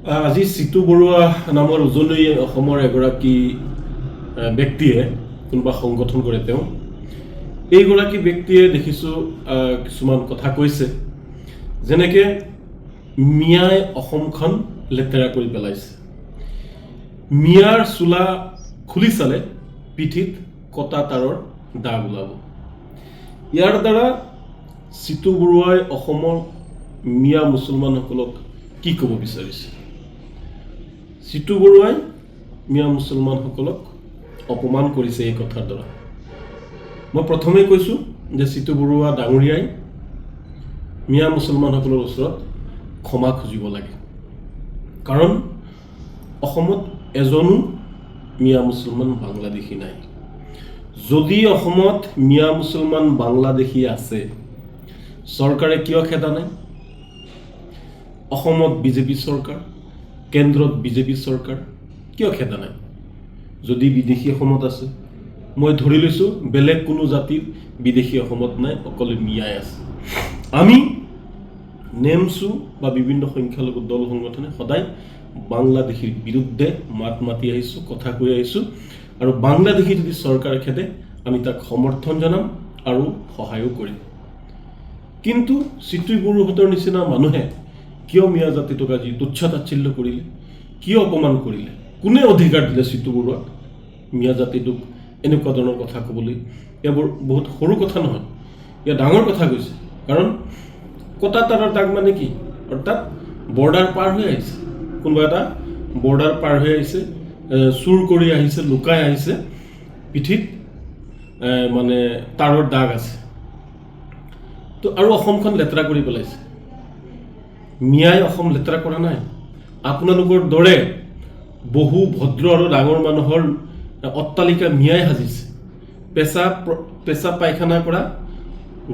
আজি চিতু বৰুৱা নামৰ উজনি অসমৰ এগৰাকী ব্যক্তিয়ে কোনোবা সংগঠন কৰে তেওঁ এইগৰাকী ব্যক্তিয়ে দেখিছোঁ কিছুমান কথা কৈছে যেনেকে মিয়াই অসমখন লেতেৰা কৰি পেলাইছে। মিয়াৰ চোলা খুলি চালে পিঠিত কটা তাৰৰ দাগ ওলাব। ইয়াৰ দ্বাৰা চিতু বৰুৱাই অসমৰ মিয়া মুছলমানসকলক কি ক'ব বিচাৰিছে? চিতু বৰুৱাই মিয়া মুছলমানসকলক অপমান কৰিছে এই কথাৰ দ্বাৰা। মই প্ৰথমেই কৈছোঁ যে চিতু বৰুৱা ডাঙৰীয়াই মিয়া মুছলমানসকলৰ ওচৰত ক্ষমা খুজিব লাগে, কাৰণ অসমত এজনো মিয়া মুছলমান বাংলাদেশী নাই। যদি অসমত মিয়া মুছলমান বাংলাদেশী আছে, চৰকাৰে কিয় খেদা নাই? অসমত বিজেপি চৰকাৰ, কেন্দ্ৰত বিজেপি চৰকাৰ, কিয় খেদা নাই? যদি বিদেশী অসমত আছে, মই ধৰি লৈছোঁ বেলেগ কোনো জাতিৰ বিদেশী অসমত নাই, অকল মিয়াই আছে। আমি নেমচু বা বিভিন্ন সংখ্যালঘু দল সংগঠনে সদায় বাংলাদেশীৰ বিৰুদ্ধে মাত মাতি আহিছোঁ, কথা কৈ আহিছোঁ, আৰু বাংলাদেশী যদি চৰকাৰে খেদে আমি তাক সমৰ্থন জনাম আৰু সহায়ো কৰিম। কিন্তু চিতু বৰুৱাহঁতৰ নিচিনা মানুহে কিয় মিয়া জাতিটোক আজি তুচ্ছ তাচ্ছিল্য কৰিলে? কিয় অপমান কৰিলে? কোনে অধিকাৰ দিলে চিতু বৰুৱাক মিয়া জাতিটোক এনেকুৱা ধৰণৰ কথা ক'বলৈ? এইবোৰ বহুত সৰু কথা নহয়, ইয়াৰ ডাঙৰ কথা কৈছে। কাৰণ কটা তাৰৰ দাগ মানে কি? অৰ্থাৎ বৰ্ডাৰ পাৰ হৈ আহিছে, কোনোবা এটা বৰ্ডাৰ পাৰ হৈ আহিছে, চুৰ কৰি আহিছে, লুকাই আহিছে, পিঠিত মানে তাৰৰ দাগ আছে। তো আৰু অসমখন লেতেৰা কৰি পেলাইছে। মিয়াই অসম লেতেৰা কৰা নাই। আপোনালোকৰ দৰে বহু ভদ্ৰ আৰু ডাঙৰ মানুহৰ অট্টালিকা মিয়াই সাজিছে। পেচা পায়খানা কৰা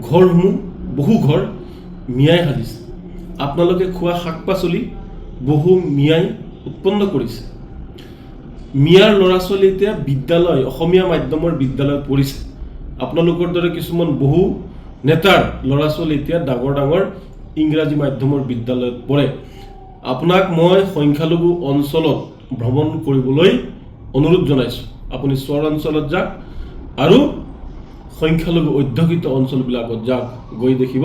ঘৰসমূহ, বহু ঘৰ মিয়াই সাজিছে। আপোনালোকে খোৱা শাক পাচলি বহু মিয়াই উৎপন্ন কৰিছে। মিয়াৰ ল'ৰা ছোৱালী এতিয়া বিদ্যালয়, অসমীয়া মাধ্যমৰ বিদ্যালয়ত পঢ়িছে। আপোনালোকৰ দৰে কিছুমান বহু নেতাৰ ল'ৰা ছোৱালী এতিয়া ডাঙৰ ডাঙৰ ইংৰাজী মাধ্যমৰ বিদ্যালয়ত পঢ়ে। আপোনাক মই সংখ্যালঘু অঞ্চলত ভ্ৰমণ কৰিবলৈ অনুৰোধ জনাইছোঁ। আপুনি চৰ অঞ্চলত যাওক আৰু সংখ্যালঘু অধ্যুষিত অঞ্চলবিলাকত যাওক, গৈ দেখিব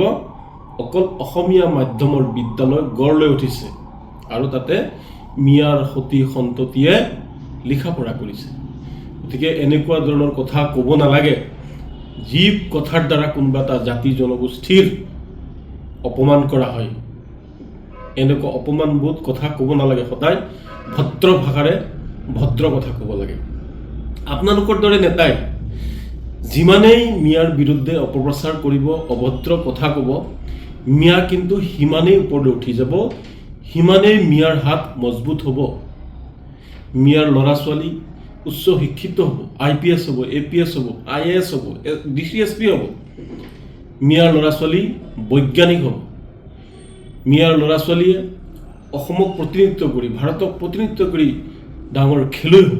অকল অসমীয়া মাধ্যমৰ বিদ্যালয় গঢ় লৈ উঠিছে আৰু তাতে মিয়াৰ সতি সন্ততিয়ে লিখা পঢ়া কৰিছে। গতিকে এনেকুৱা ধৰণৰ কথা ক'ব নালাগে। যি কথাৰ দ্বাৰা কোনোবা এটা জাতি জনগোষ্ঠীৰ অপমান কৰা হয়, এনেকুৱা অপমানবোধ কথা ক'ব নালাগে। সদায় ভদ্ৰ ভাষাৰে ভদ্ৰ কথা ক'ব লাগে। আপোনালোকৰ দৰে নেতাই যিমানেই মিয়াৰ বিৰুদ্ধে অপপ্ৰচাৰ কৰিব, অভদ্ৰ কথা ক'ব, মিয়া কিন্তু সিমানেই ওপৰলৈ উঠি যাব, সিমানেই মিয়াৰ হাত মজবুত হ'ব। মিয়াৰ ল'ৰা ছোৱালী উচ্চ শিক্ষিত হ'ব, IPS হ'ব, APS হ'ব, IAS হ'ব, DCSP হ'ব। মিয়াৰ ল'ৰা ছোৱালী বৈজ্ঞানিক হ'ব। মিয়াৰ ল'ৰা ছোৱালীয়ে অসমক প্ৰতিনিধিত্ব কৰি, ভাৰতক প্ৰতিনিধিত্ব কৰি ডাঙৰ খেলুৱৈ হ'ব।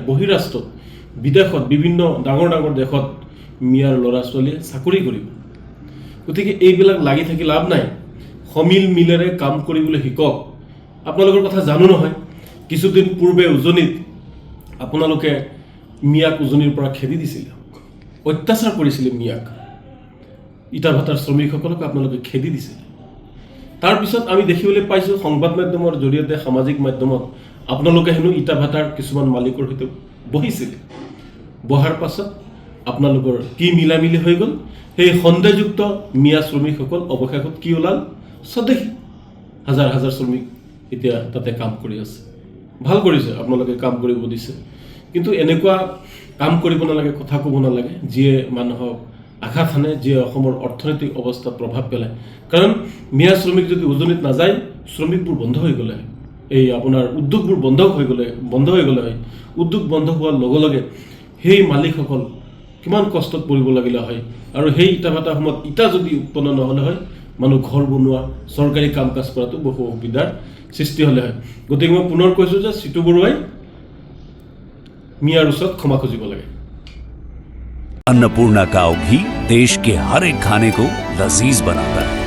বহিৰাষ্ট্ৰত, বিদেশত, বিভিন্ন ডাঙৰ ডাঙৰ দেশত মিয়াৰ ল'ৰা ছোৱালীয়ে চাকৰি কৰিব। গতিকে এইবিলাক লাগি থাকি লাভ নাই। সমিল মিলেৰে কাম কৰিবলৈ শিকক। আপোনালোকৰ কথা জানো নহয়, কিছুদিন পূৰ্বে উজনিত আপোনালোকে মিয়াক উজনিৰ পৰা খেদি দিছিলে, অত্যাচাৰ কৰিছিলে মিয়াক। ইটা ভাটাৰ শ্ৰমিকসকলক আপোনালোকে খেদি দিছিলে। তাৰপিছত আমি দেখিবলৈ পাইছোঁ সংবাদ মাধ্যমৰ জৰিয়তে, সামাজিক মাধ্যমত, আপোনালোকে হেনো ইটা ভাটাৰ কিছুমান মালিকৰ সৈতে বহিছিলে। বহাৰ পাছত আপোনালোকৰ কি মিলামিলি হৈ গ'ল? সেই সন্দেহযুক্ত মিয়া শ্ৰমিকসকল অৱশেষত কি ওলাল? স্বদেশী। হাজাৰ হাজাৰ শ্ৰমিক এতিয়া তাতে কাম কৰি আছে। ভাল কৰিছে, আপোনালোকে কাম কৰিব দিছে। কিন্তু এনেকুৱা কাম কৰিব নালাগে, কথা ক'ব নালাগে যিয়ে মানুহক আঘাত হানে, যিয়ে অসমৰ অৰ্থনৈতিক অৱস্থাত প্ৰভাৱ পেলায়। কাৰণ মিয়া শ্ৰমিক যদি উজনিত নাযায়, শ্ৰমিকবোৰ বন্ধ হৈ গ'লে হয়, এই আপোনাৰ উদ্যোগবোৰ বন্ধ হৈ গ'লে হয়। উদ্যোগ বন্ধ হোৱাৰ লগে লগে সেই মালিকসকল কিমান কষ্টত পৰিব লাগিলে হয়। আৰু সেই ইটা ভাটাৰ সময়ত ইটা যদি উৎপন্ন নহ'লে হয়, মানুহ ঘৰ বনোৱা, চৰকাৰী কাম কাজ কৰাটো বহু অসুবিধাৰ সৃষ্টি হ'লে হয়। গতিকে মই পুনৰ কৈছোঁ যে চিতু বৰুৱাই मियाँ रुसत क्षमा खुजिब लगे। अन्नपूर्णा काव घी देश के हर एक खाने को लजीज बनाता है।